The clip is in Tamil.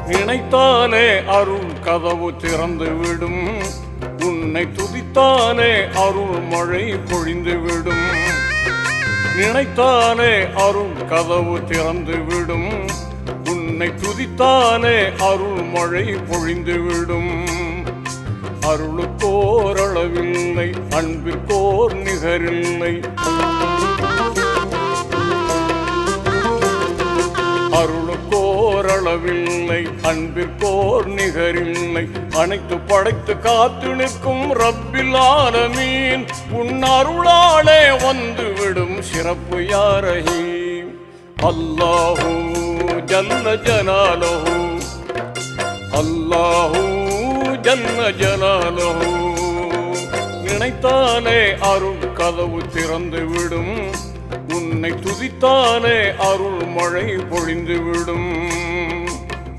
நினைத்தாலே அருள் கதவு திறந்து விடும். உன்னை துதித்தாலே அருள் மழை பொழிந்து விடும். நினைத்தாலே அருள் கதவு திறந்து விடும். உன்னை துதித்தாலே அருள் மழை பொழிந்து விடும். அருளுக்கோர் அளவில்லை, அன்பிற்கோர் நிகரில்லை. அருளுக்கோர் அளவில்லை, அன்பிற்கோர் நிகரில்லை. அனைத்து படைத்து காத்து நிற்கும் ரப்பில் ஆலமீன். உன் அருளாலே வந்து விடும் சிறப்பு யா ரஹீம். அல்லாஹு ஜல்ல ஜலாலுஹு, அல்லாஹு ஜல்ல ஜலாலுஹு. நினைத்தாலே அருள் கதவு திறந்து விடும். உன்னை துதித்தாலே அருள் மழை பொழிந்து விடும்.